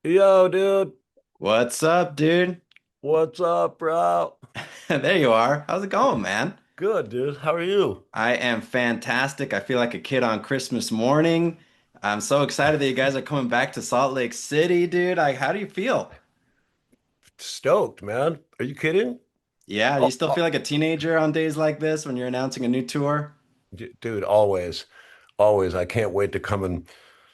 Yo, dude, What's up, dude? what's up, bro? There you are. How's it going, man? Good, dude. How are you? I am fantastic. I feel like a kid on Christmas morning. I'm so excited that you guys are coming back to Salt Lake City, dude. How do you feel? Stoked, man. Are you kidding? Yeah, do you Oh, still feel like a teenager on days like this when you're announcing a new tour? dude, always, always. I can't wait to come and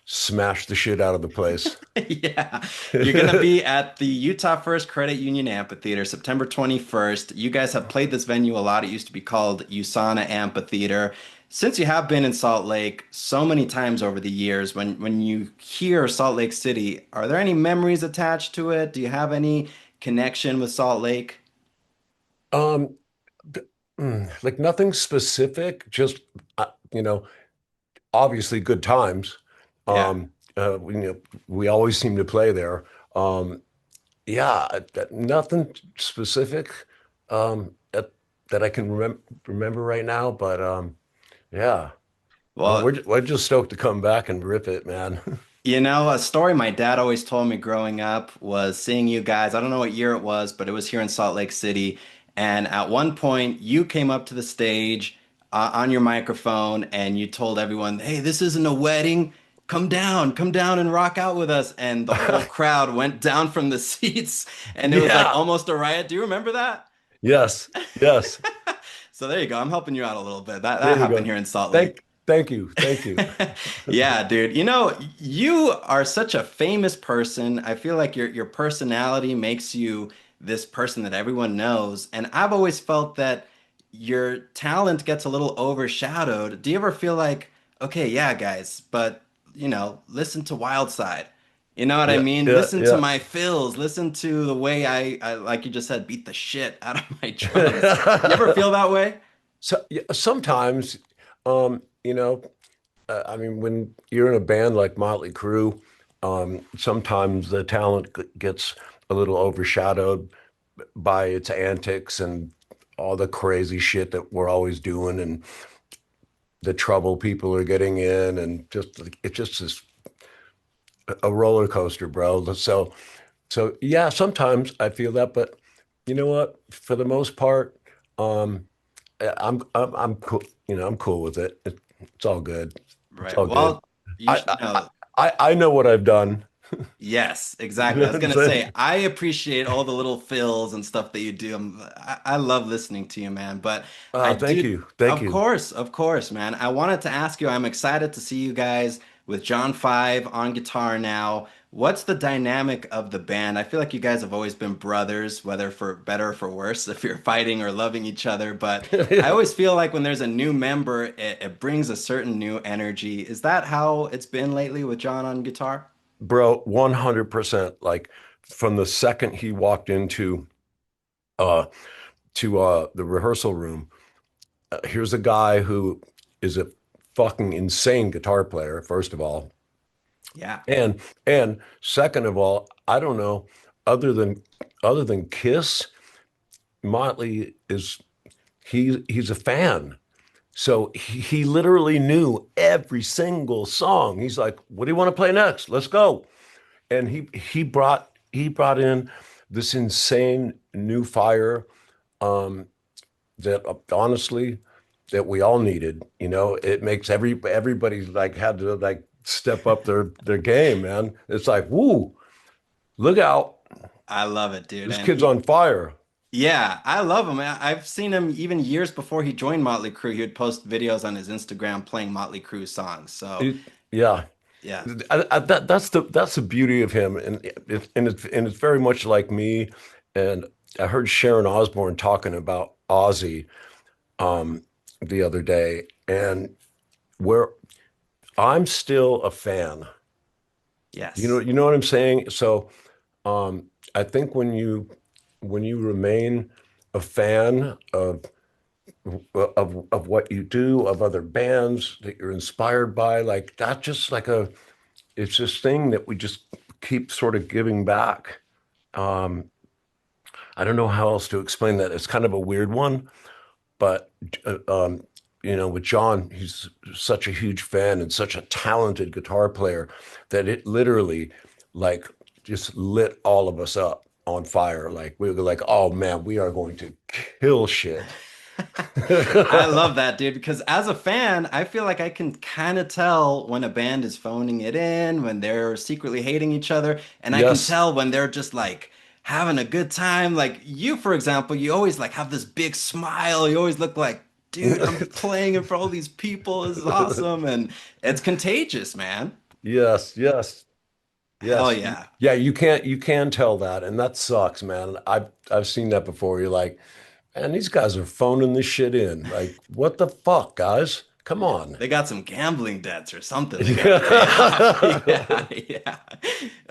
smash the shit out of the place. Yeah, you're gonna be at the Utah First Credit Union Amphitheater September 21st. You guys have played this venue a lot. It used to be called USANA Amphitheater. Since you have been in Salt Lake so many times over the years, when you hear Salt Lake City, are there any memories attached to it? Do you have any connection with Salt Lake? Um, like nothing specific, just you know, obviously good times. Yeah. We always seem to play there. Um, yeah, nothing specific that I can remember right now, but yeah, Well, we're just stoked to come back and rip it, man. a story my dad always told me growing up was seeing you guys. I don't know what year it was, but it was here in Salt Lake City. And at one point, you came up to the stage on your microphone and you told everyone, "Hey, this isn't a wedding. Come down and rock out with us." And the whole crowd went down from the seats and it was like Yeah. almost a riot. Do you remember that? Yes. Yes. So there you go. I'm helping you out a little bit. That There you happened go. here in Salt Thank Lake. thank you. Thank you. Yeah, dude. You are such a famous person. I feel like your personality makes you this person that everyone knows. And I've always felt that your talent gets a little overshadowed. Do you ever feel like, okay, yeah, guys, but listen to Wild Side. You know what I Yeah, mean? yeah, Listen to yeah. my fills. Listen to the way I like you just said, beat the shit out of my drums. You ever feel that way? So yeah, sometimes, you know, I mean, when you're in a band like Motley Crüe, sometimes the talent gets a little overshadowed by its antics and all the crazy shit that we're always doing and the trouble people are getting in and just it's just this a roller coaster, bro. So yeah, sometimes I feel that, but you know what? For the most part, um, I'm cool. I'm cool with it. It's all good. It's Right. all good. Well, you I should I know. I know what I've done. Yes, You exactly. know I was what I'm gonna saying? say I appreciate all the little fills and stuff that you do. I love listening to you, man. But I Thank do, you, thank you. of course, man. I wanted to ask you. I'm excited to see you guys with John Five on guitar now. What's the dynamic of the band? I feel like you guys have always been brothers, whether for better or for worse, if you're fighting or loving each other. But I always feel like when there's a new member, it brings a certain new energy. Is that how it's been lately with John on guitar? Bro, 100%. Like from the second he walked into uh the rehearsal room, here's a guy who is a fucking insane guitar player, first of all. Yeah. And second of all, I don't know, other than other than Kiss, Motley is he's a fan. So he literally knew every single song. He's like, "What do you want to play next? Let's go." And he brought in this insane new fire that honestly that we all needed. It makes everybody like had to like step up their game, man. It's like, woo, look out. I love it, dude. This And kid's on fire. yeah, I love him. I've seen him even years before he joined Motley Crue. He would post videos on his Instagram playing Motley Crue songs. So Yeah. yeah, That's the beauty of him, and it's very much like me. And I heard Sharon Osbourne talking about Ozzy the other day, and where I'm still a fan. yes. You know what I'm saying? So I think when you remain a fan of what you do, of other bands that you're inspired by, like that's just like it's this thing that we just keep sort of giving back. Um, I don't know how else to explain that. It's kind of a weird one, but uh, um, with John, he's such a huge fan and such a talented guitar player that it literally like just lit all of us up on fire. Like we were like, oh man, we are going to kill shit. I love that, dude, because as a fan, I feel like I can kind of tell when a band is phoning it in, when they're secretly hating each other, and I can Yes. tell when they're just like having a good time. Like you, for example, you always like have this big smile. You always look like, dude, I'm playing in front of all these people. This is awesome, and it's contagious, man. Yes, yes, Hell yes. yeah. Yeah, you can tell that, and that sucks, man. I've seen that before. You're like, man, these guys are phoning this shit in. Like, what the fuck, guys? Come Yeah, on. they got some gambling debts or something they got to pay off. Yeah. Yeah, yeah.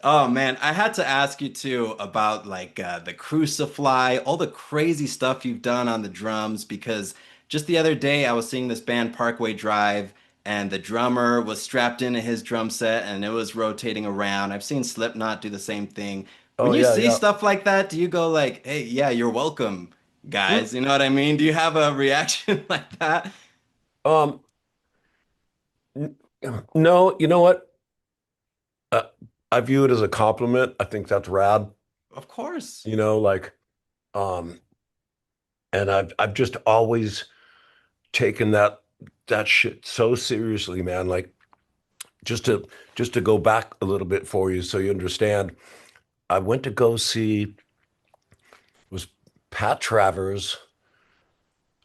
Oh man, I had to ask you too about like the Crucify, all the crazy stuff you've done on the drums because just the other day I was seeing this band Parkway Drive and the drummer was strapped into his drum set and it was rotating around. I've seen Slipknot do the same thing. When Oh you yeah, see yeah. stuff like that, do you go like, "Hey, yeah, you're welcome, Mm, guys." You know what I mean? Do you have a reaction like that? Um, n- no, you know what? Uh, I view it as a compliment. I think that's rad. Of course. Like, um, and I've just always taken that shit so seriously, man. Like, just to just to go back a little bit for you, so you understand. I went to go see was Pat Travers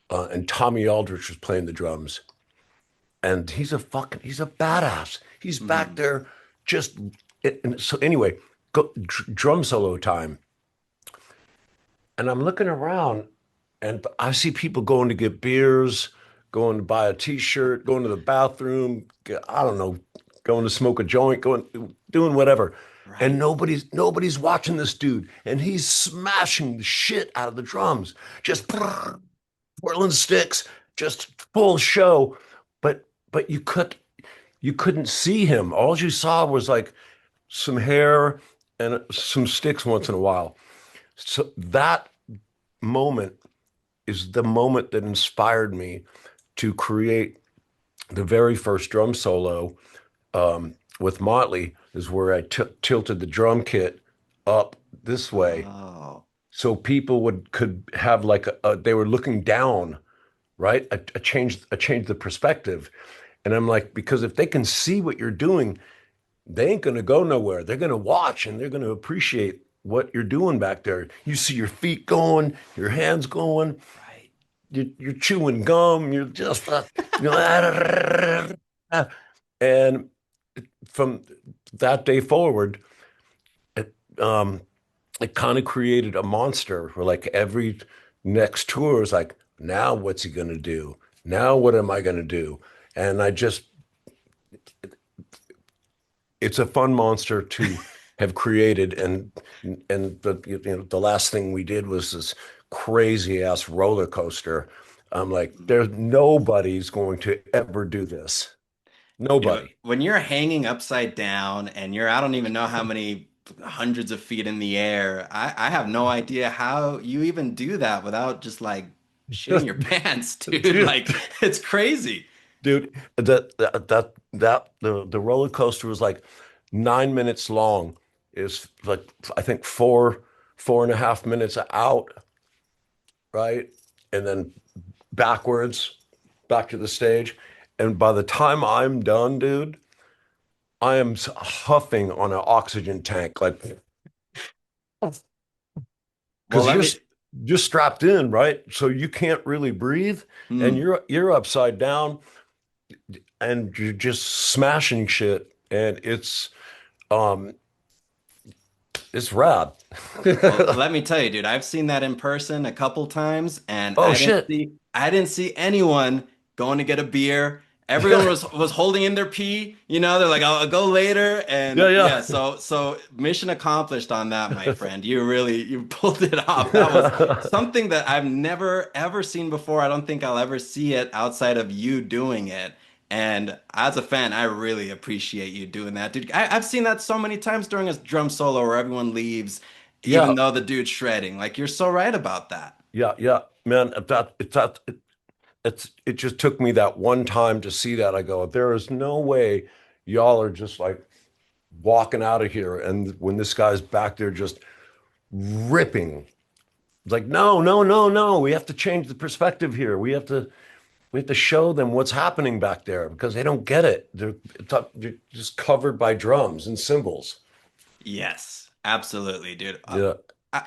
and Tommy Aldrich was playing the drums, and he's a badass. He's back Mhm. there just and so anyway, drum solo time. And I'm looking around and I see people going to get beers, going to buy a t-shirt, going to the bathroom, I don't know, going to smoke a joint, going doing whatever. And Right. nobody's watching this dude. And he's smashing the shit out of the drums, just twirling sticks, just full show. But you couldn't see him. All you saw was like some hair and some sticks once in a while. So that moment is the moment that inspired me to create the very first drum solo with Motley, is where I tilted the drum kit up this way Oh, so people would could have like they were looking down, right? I changed the perspective. And I'm like, because if they can see what you're doing, they ain't going to go nowhere. They're going to watch and they're going to appreciate what you're doing back there. You see your feet going, your hands going, right. you're chewing gum, you're just, you know, and from that day forward, it, it kind of created a monster where like every next tour is like, now what's he going to do? Now what am I going to do? And I just, it's a fun monster to have created. The last thing we did was this crazy ass roller coaster. I'm like, there's nobody's going to ever do this. Dude, Nobody. when you're hanging upside down and you're, I don't even know how many hundreds of feet in the air, I have no idea how you even do that without just like shitting your pants, dude. Dude, Like, it's crazy. dude, the roller coaster was like 9 minutes long. It's like I think four and a half minutes out, right? And then backwards back to the stage. And by the time I'm done, dude, I am huffing on an oxygen tank, like Well, because let me, you're strapped in, right? So you can't really breathe, and hmm. you're upside down, and you're just smashing shit, and um it's rad. Well, let me tell you, dude, I've seen that in person a couple times and Oh shit. I didn't see anyone going to get a beer. Everyone was holding in their pee, you know, they're like, I'll go later. Yeah, And yeah. yeah, so mission accomplished on that, my friend. You pulled it off. That was something that I've never ever seen before. I don't think I'll ever see it outside of you doing it. And as a fan, I really appreciate you doing that, dude. I've seen that so many times during a drum solo where everyone leaves, Yeah, even though the dude's shredding. Like, you're so right about that. yeah, yeah, man. It just took me that one time to see that. I go, there is no way y'all are just like walking out of here, and when this guy's back there just ripping, it's like, no, no, no, no, we have to change the perspective here. We have to show them what's happening back there because they don't get it. They're just covered by drums and cymbals. Yes, absolutely, dude. Yeah.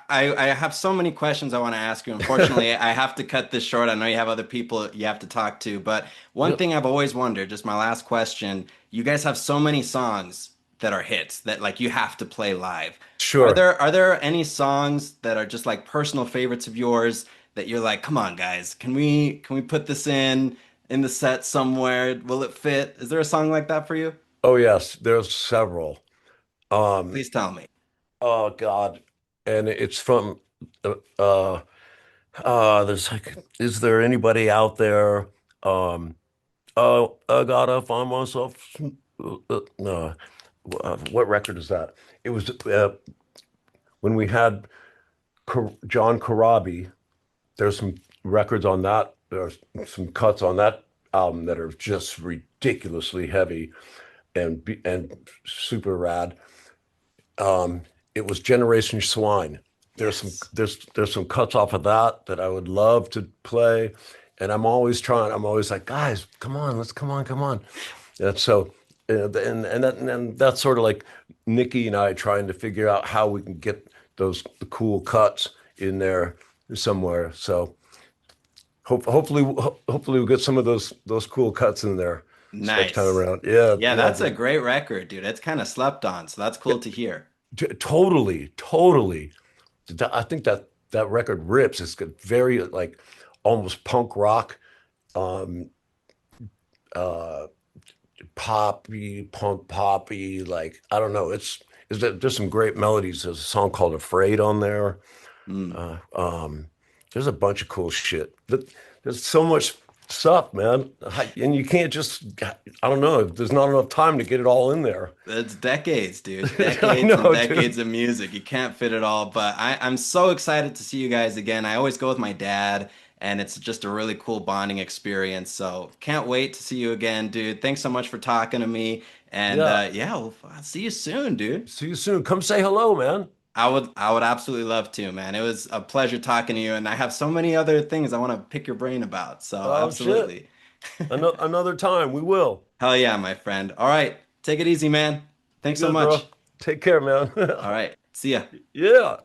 I have so many questions I want to ask you. Unfortunately, I have to cut this short. I know you have other people you have to talk to, but one Yep. thing I've always wondered, just my last question, you guys have so many songs that are hits that like you have to play live. Sure. Are there any songs that are just like personal favorites of yours that you're like, come on, guys, can we put this in the set somewhere? Will it fit? Is there a song like that for you? Oh yes, there's several. Um, Please tell me. oh God. And it's from uh there's like, is there anybody out there? Um, oh, I gotta find myself. No, what record is that? It was when we had John Corabi. There's some records on that. There's some cuts on that album that are just ridiculously heavy and super rad. Um, it was Generation Swine. Yes. There's some cuts off of that that I would love to play, and I'm always trying. I'm always like, guys, come on, let's come on. And so, and that's sort of like Nikki and I trying to figure out how we can get the cool cuts in there somewhere. So hopefully we'll get some of those cool cuts in there this next time Nice. around. Yeah, Yeah, yeah, that's a great record, dude. It's kind of slept on, so that's yeah, cool to hear. totally. I think that record rips. It's got very like almost punk rock, um, uh, punk poppy. Like I don't know. There's some great melodies. There's a song called "Afraid" on there. Mm. Uh, um, there's a bunch of cool shit. There's so much stuff, man. And you can't just. I don't know. There's not enough time to get it all in there. It's decades, dude. I Decades and know, decades dude. of music. You can't fit it all, but I'm so excited to see you guys again. I always go with my dad, and it's just a really cool bonding experience. So can't wait to see you again, dude. Thanks so much for talking to me. And Yeah. yeah, I'll see you soon, dude. See you soon. Come say hello, man. I would absolutely love to, man. It was a pleasure talking to you, and I have so many other things I want to pick your brain about. So Oh shit. absolutely. Another time. We will. Hell yeah, my friend. All right, take it easy, man. Be Thanks so good, bro. much. Take care, man. All right, see ya. Yeah.